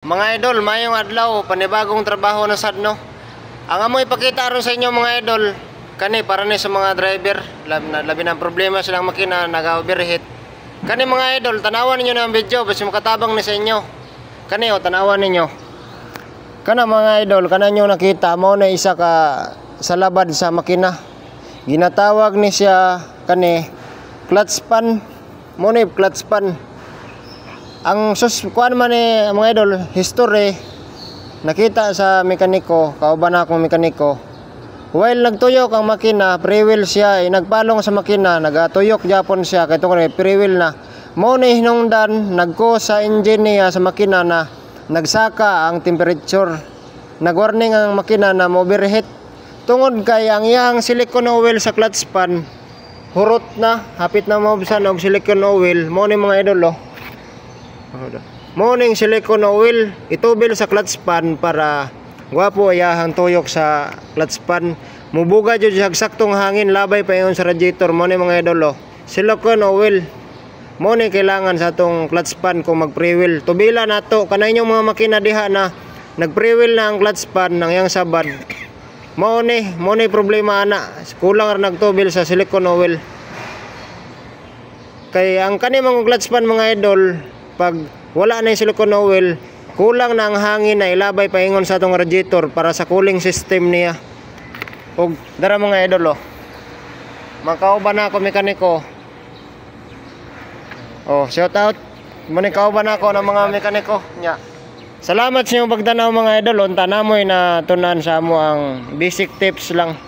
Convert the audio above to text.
Mga idol, mayong adlaw, panibagong trabaho na sad no. Ang amo ipakita aron sa inyo mga idol, kani para ni sa mga driver, labi ng problema silang makina nag-overheat. Kani mga idol, tanawan niyo na ang video basta makatabang ni sa inyo. Kani o tanawan ninyo. Kana mga idol, kana nyo nakita mo na isa ka sa labad sa makina. Ginatawag ni siya kani clutch pan. Mo ni clutch pan. Ang kuan man ni mga idol, history nakita sa mekaniko, kauban akong mekaniko. While nagtuyok ang makina, pre-wheel siya, nagpalong sa makina, nagatuyok japon siya kay tungod pre-wheel na. Mo ni hinungdan nagko sa engine niya sa makina na nagsaka ang temperature. Nag-warning ang makina na overheat. Tungod kay ang iyang silicone oil sa clutch pan hurot na, hapit na maubsan og silicone oil. Mo ni mga idol morning silicone oil itubil sa clutch pan para gwapo ayahang tuyok sa clutch pan. Mubuga jud sa saktong hangin, labay pa yon sa radiator. Mo ni mga idol silicone oil mo ni kailangan sa atong clutch pan kung mag pre-wheel. Tubila nato kanay inyong mga makina diha na nag pre-wheel na ang clutch pan ng yang sabad. Mo ni problema ana, kulang ra nagtubil sa silicone oil. Kay ang kanimong clutch pan mga idol, pag wala na yung silicone oil, kulang na ang hangin na ilabay paingon sa atong radiator para sa cooling system niya. Og dara mga idol makauban na ako mekaniko. Shout out manikauban na ako ng mga mekaniko nya. Salamat sa inyong pagtanaw mga idol. Unta na mo'y na tunan sa amo ang basic tips lang.